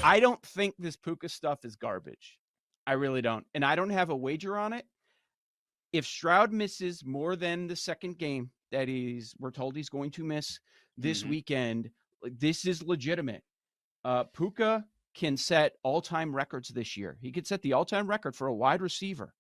I don't think this Puka stuff is garbage. I really don't. And I don't have a wager on it. If Stroud misses more than the second game that we're told he's going to miss this Mhm. weekend, like, this is legitimate. Puka can set all-time records this year. He could set the all-time record for a wide receiver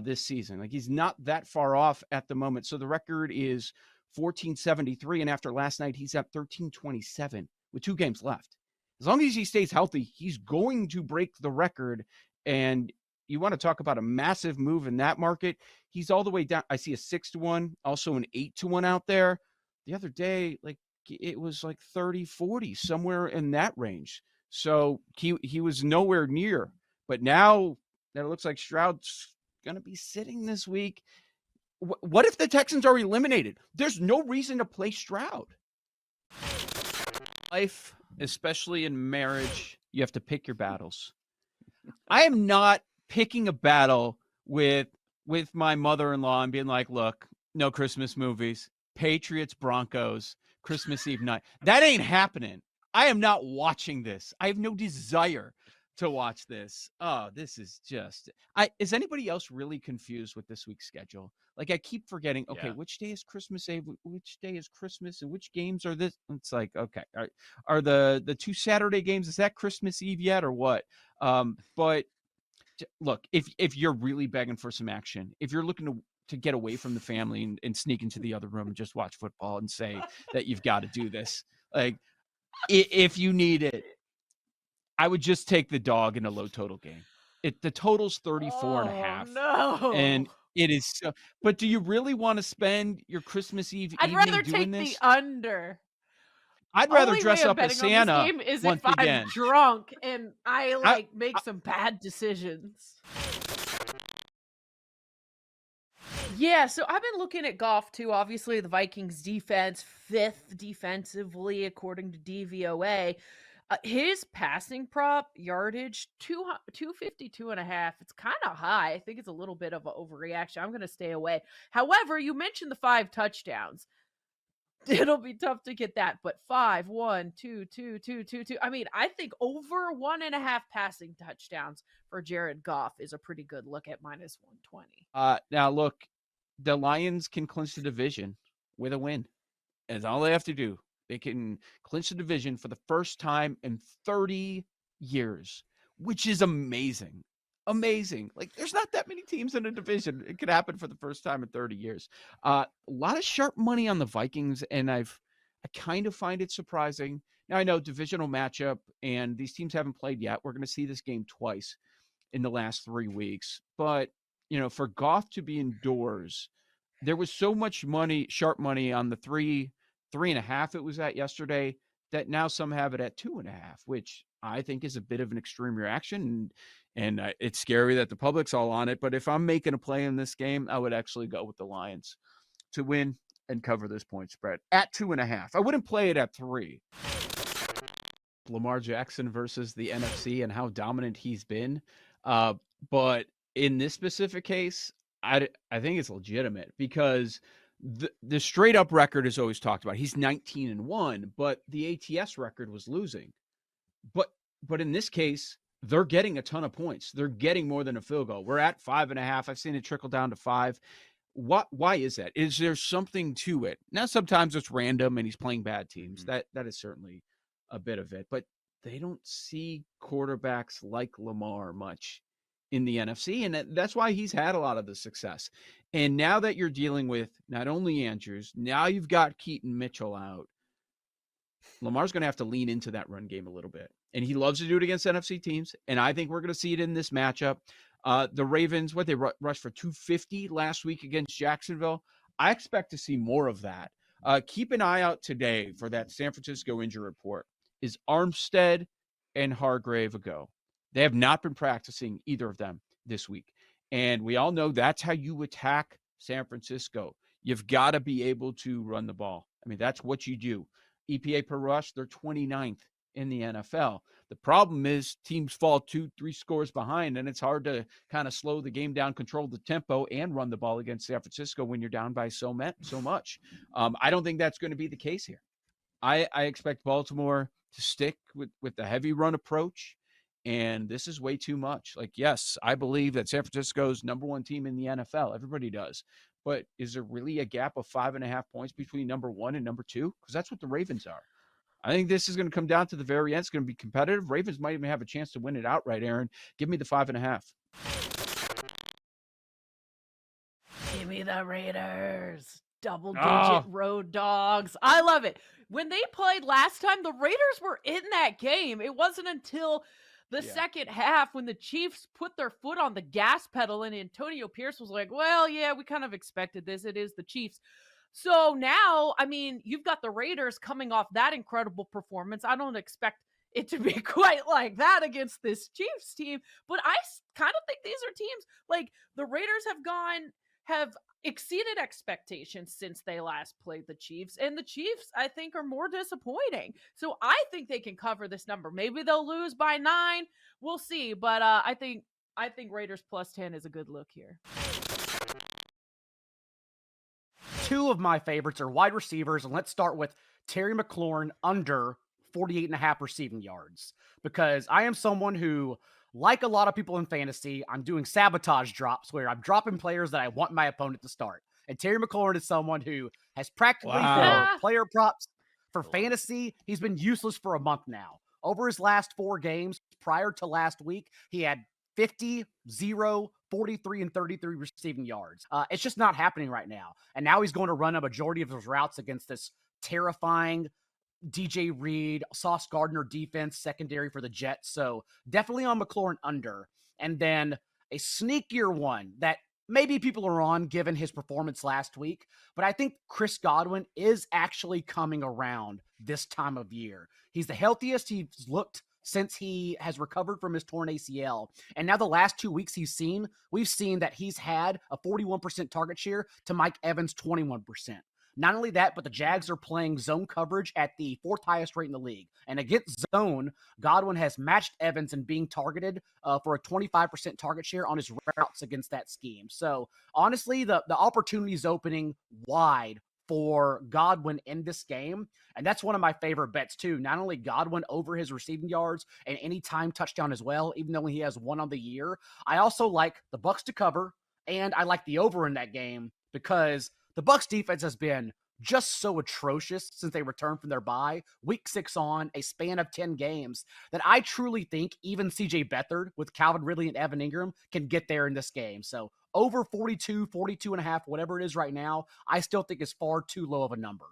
this season. Like, he's not that far off at the moment. So the record is 1473, and after last night, he's at 1327 with 2 games left. As long as he stays healthy, he's going to break the record. And you want to talk about a massive move in that market. He's all the way down. I see a 6-1, also an 8-1 out there. The other day, like, it was like 30-40, somewhere in that range. So he was nowhere near. But now that it looks like Stroud's going to be sitting this week, what if the Texans are eliminated? There's no reason to play Stroud. Life, especially in marriage, you have to pick your battles. I am not picking a battle with my mother-in-law and being like, look, no Christmas movies, Patriots, Broncos, Christmas Eve night. That ain't happening. I am not watching this. I have no desire to watch this. Oh, this is just is anybody else really confused with this week's schedule? Like, I keep forgetting, okay, Yeah. which day is Christmas Eve? Which day is Christmas? And which games are this? It's like, okay, are the 2 Saturday games, is that Christmas Eve yet or what? But look, if you're really begging for some action, if you're looking to get away from the family and sneak into the other room and just watch football and say that you've got to do this, like, if you need it, I would just take the dog in a low total game. The total's 34 and a Oh, half, no. and it is so. But do you really want to spend your Christmas Eve I'd evening rather doing take the this? under. I'd rather Only way dress of up as betting on this Santa game is if once I'm again. drunk and I, I, make I some bad decisions. Yeah, so I've been looking at golf too. Obviously, the Vikings defense, 5th defensively, according to DVOA. His passing prop yardage, 252 and a half. It's kind of high. I think it's a little bit of an overreaction. I'm going to stay away. However, you mentioned the 5 touchdowns. It'll be tough to get that, but 5, 1, 2, 2, 2, 2, 2. I mean, I think over 1.5 passing touchdowns for Jared Goff is a pretty good look at -120. Now look, the Lions can clinch the division with a win. That's all they have to do. They can clinch the division for the first time in 30 years, which is amazing. Amazing. Like, there's not that many teams in a division. It could happen for the first time in 30 years. A lot of sharp money on the Vikings, and I kind of find it surprising. Now, I know divisional matchup, and these teams haven't played yet. We're going to see this game twice in the last 3 weeks. But, for Goff to be indoors, there was so much money, sharp money on the 3.5 it was at yesterday, that now some have it at 2.5, which I think is a bit of an extreme reaction. And it's scary that the public's all on it. But if I'm making a play in this game, I would actually go with the Lions to win and cover this point spread at 2.5. I wouldn't play it at 3. Lamar Jackson versus the NFC and how dominant he's been. But in this specific case, I think it's legitimate because the straight up record is always talked about. He's 19-1, but the ATS record was losing. But in this case, they're getting a ton of points. They're getting more than a field goal. We're at 5.5. I've seen it trickle down to 5. Why is that? Is there something to it? Now, sometimes it's random and he's playing bad teams. Mhm. That is certainly a bit of it. But they don't see quarterbacks like Lamar much in the NFC, and that's why he's had a lot of the success. And now that you're dealing with not only Andrews, now you've got Keaton Mitchell out. Lamar's going to have to lean into that run game a little bit. And he loves to do it against NFC teams. And I think we're going to see it in this matchup. The Ravens, they rushed for 250 last week against Jacksonville. I expect to see more of that. Keep an eye out today for that San Francisco injury report. Is Armstead and Hargrave a go? They have not been practicing, either of them, this week. And we all know that's how you attack San Francisco. You've got to be able to run the ball. I mean, that's what you do. EPA per rush, they're 29th in the NFL. The problem is teams fall 2-3 scores behind, and it's hard to kind of slow the game down, control the tempo, and run the ball against San Francisco when you're down by so much. I don't think that's going to be the case here. I expect Baltimore to stick with the heavy run approach. And this is way too much. Like, yes, I believe that San Francisco's number one team in the NFL. Everybody does. But is there really a gap of 5.5 points between number one and number two? Because that's what the Ravens are. I think this is going to come down to the very end. It's going to be competitive. Ravens might even have a chance to win it outright, Aaron. Give me the 5.5. Give me the Raiders. Double-digit Oh, road dogs. I love it. When they played last time, the Raiders were in that game. It wasn't until the yeah. second half when the Chiefs put their foot on the gas pedal and Antonio Pierce was like, well, yeah, we kind of expected this. It is the Chiefs. So now, I mean, you've got the Raiders coming off that incredible performance. I don't expect it to be quite like that against this Chiefs team, but I kind of think these are teams like the Raiders have exceeded expectations since they last played the Chiefs. And the Chiefs, I think, are more disappointing. So I think they can cover this number. Maybe they'll lose by 9. We'll see. But I think Raiders plus 10 is a good look here. Two of my favorites are wide receivers, and let's start with Terry McLaurin under 48.5 receiving yards. Because I am someone who, like a lot of people in fantasy, I'm doing sabotage drops where I'm dropping players that I want my opponent to start. And Terry McLaurin is someone who has practically for player props for fantasy, he's been useless for a month now. Over his last 4 games prior to last week, he had 50, 0, 43, and 33 receiving yards. It's just not happening right now. And now he's going to run a majority of his routes against this terrifying DJ Reed, Sauce Gardner defense secondary for the Jets. So definitely on McLaurin under. And then a sneakier one that maybe people are on given his performance last week, but I think Chris Godwin is actually coming around this time of year. He's the healthiest he's looked since he has recovered from his torn ACL. And now the last 2 weeks we've seen that he's had a 41% target share to Mike Evans' 21%. Not only that, but the Jags are playing zone coverage at the 4th highest rate in the league. And against zone, Godwin has matched Evans in being targeted for a 25% target share on his routes against that scheme. So honestly, the opportunity is opening wide for Godwin in this game. And that's one of my favorite bets too. Not only Godwin over his receiving yards and any time touchdown as well, even though he has 1 on the year. I also like the Bucs to cover, and I like the over in that game because the Bucs defense has been just so atrocious since they returned from their bye, week 6 on, a span of 10 games, that I truly think even CJ Beathard with Calvin Ridley and Evan Ingram can get there in this game. So over 42, 42 and a half, whatever it is right now, I still think is far too low of a number.